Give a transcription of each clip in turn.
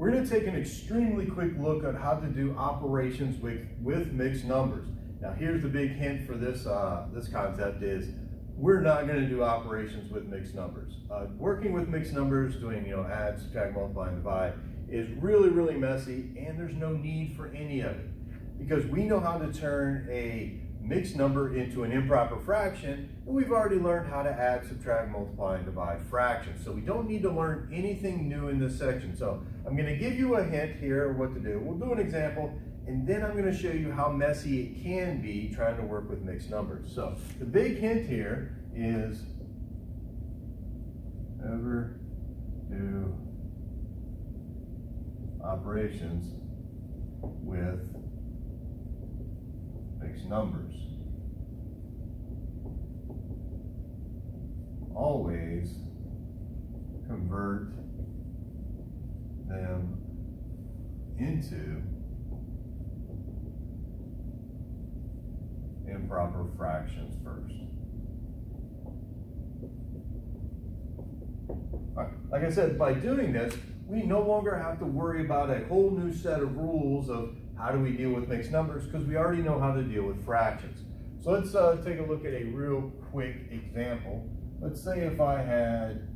we're going to take an extremely quick look at how to do operations with mixed numbers. Now here's the big hint for this, this concept is we're not going to do operations with mixed numbers. Working with mixed numbers, doing add, subtract, multiply, and divide is really, really messy, and there's no need for any of it because we know how to turn a mixed number into an improper fraction, and we've already learned how to add, subtract, multiply, and divide fractions. So we don't need to learn anything new in this section. So I'm going to give you a hint here of what to do. We'll do an example, and then I'm going to show you how messy it can be trying to work with mixed numbers. So the big hint here is never do operations with mixed numbers. Always convert them into improper fractions first. All right. Like I said, by doing this, we no longer have to worry about a whole new set of rules of how do we deal with mixed numbers because we already know how to deal with fractions. So let's take a look at a real quick example. Let's say if I had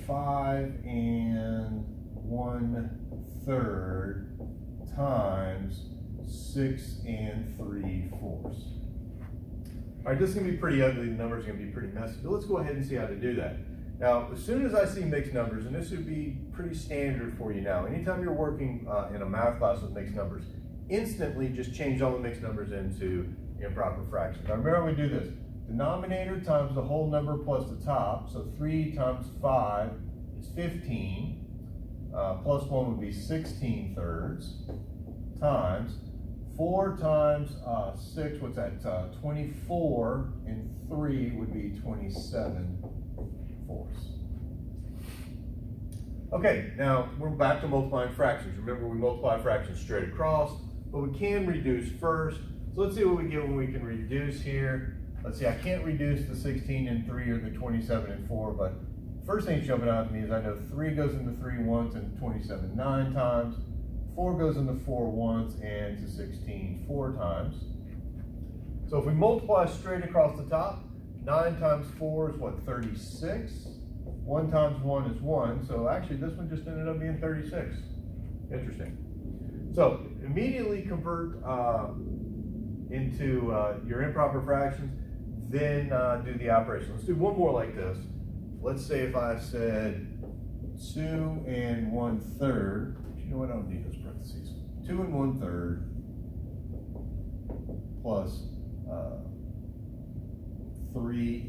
5 1/3 times 6 3/4. All right, this is going to be pretty ugly. The numbers are going to be pretty messy, but let's go ahead and see how to do that. Now, as soon as I see mixed numbers, and this would be pretty standard for you now, anytime you're working in a math class with mixed numbers, instantly just change all the mixed numbers into improper fractions. Now remember we do this. Denominator times the whole number plus the top, so 3 times 5 is 15, plus 1 would be 16/3, times 4 times 6, what's that, 24, and 3 would be 27/4. Okay, now we're back to multiplying fractions. Remember we multiply fractions straight across, but we can reduce first. So let's see what we get when we can reduce here. Let's see, I can't reduce the 16 and 3 or the 27 and 4, but first thing jumping out to me is I know 3 goes into 3 once and 27 9 times. 4 goes into 4 once and to 16 4 times. So if we multiply straight across the top, 9 times 4 is what, 36? 1 times 1 is 1, so actually this one just ended up being 36. Interesting. So immediately convert into your improper fractions, then do the operation. Let's do one more like this. Let's say if I said 2 1/3, you know what, I don't need those parentheses. 2 1/3 plus 3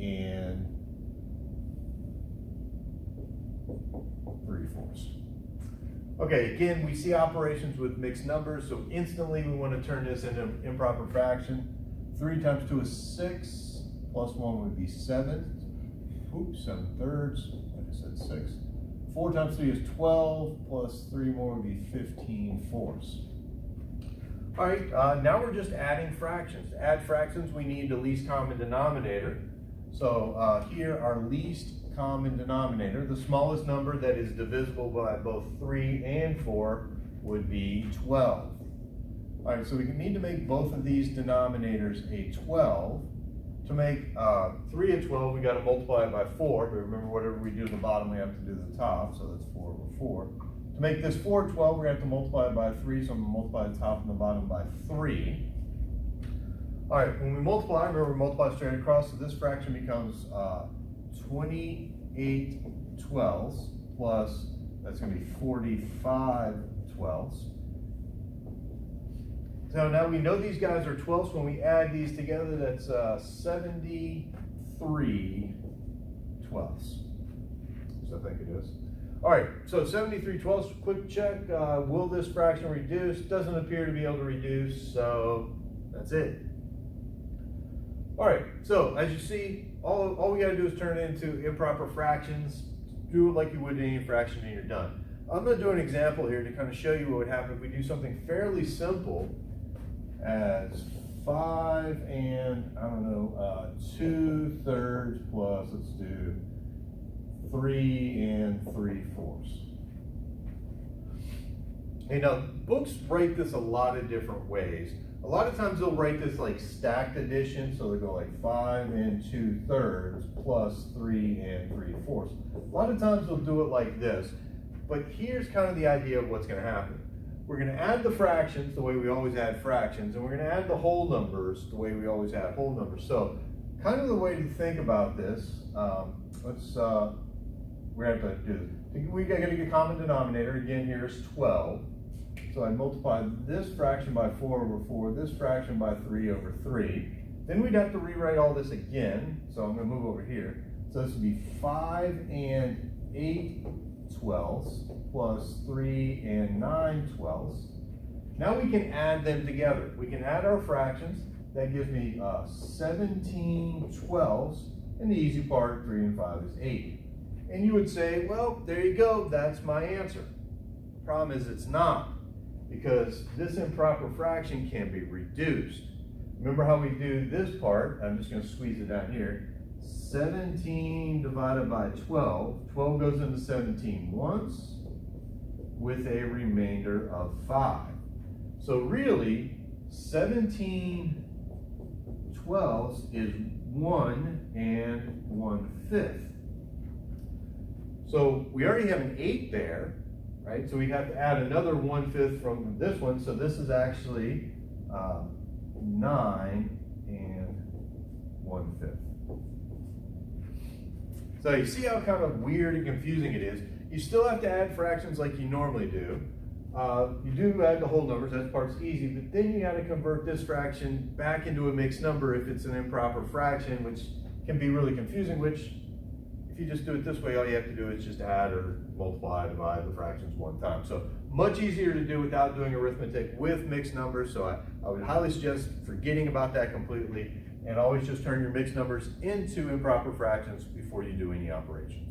3/4. Okay, again, we see operations with mixed numbers, so instantly we want to turn this into improper fraction. 3 times 2 is 6, plus 1 would be 7. Oops, 7/3, like I said, 6. 4 times 3 is 12, plus 3 more would be 15/4. All right, now we're just adding fractions. To add fractions, we need the least common denominator. So here, our least common denominator, the smallest number that is divisible by both 3 and 4 would be 12. All right, so we need to make both of these denominators a 12. To make 3 a 12, we got to multiply it by 4, but remember whatever we do at the bottom, we have to do the top, so that's 4 over 4. To make this 4 12, we have to multiply it by 3, so I'm going to multiply the top and the bottom by 3. All right, when we multiply, remember we multiply straight across, so this fraction becomes 28 twelfths plus, that's going to be 45 twelfths. So now we know these guys are twelfths. When we add these together, that's 73 twelfths. So I think it is. All right, so 73 twelfths, quick check. Will this fraction reduce? Doesn't appear to be able to reduce, so that's it. All right, so as you see, all we gotta do is turn it into improper fractions. Do it like you would any fraction and you're done. I'm gonna do an example here to kind of show you what would happen if we do something fairly simple as 5 2/3 plus, let's do 3 3/4. Hey, now, books write this a lot of different ways. A lot of times they'll write this like stacked addition, so they'll go like 5 2/3 plus 3 3/4. A lot of times they'll do it like this, but here's kind of the idea of what's going to happen. We're going to add the fractions the way we always add fractions, and we're going to add the whole numbers the way we always add whole numbers. So kind of the way to think about this, we have to do this. We're going to get a common denominator. Again, here's 12. So I multiply this fraction by 4 over 4, this fraction by 3 over 3. Then we'd have to rewrite all this again. So I'm going to move over here. So this would be 5 8/12 plus 3 9/12. Now we can add them together. We can add our fractions. That gives me 17/12. And the easy part, 3 and 5 is 8. And you would say, well, there you go. That's my answer. The problem is it's not, because this improper fraction can be reduced. Remember how we do this part? I'm just going to squeeze it down here. 17 divided by 12. 12 goes into 17 once with a remainder of 5. So really, 17/12 is 1 1/5. So we already have an 8 there, right? So we have to add another 1/5 from this one. So this is actually 9 1/5. So you see how kind of weird and confusing it is. You still have to add fractions like you normally do. You do add the whole numbers, that part's easy, but then you gotta convert this fraction back into a mixed number if it's an improper fraction, which can be really confusing, which if you just do it this way, all you have to do is just add or multiply, divide the fractions one time. So much easier to do without doing arithmetic with mixed numbers. So I would highly suggest forgetting about that completely, and always just turn your mixed numbers into improper fractions before you do any operations.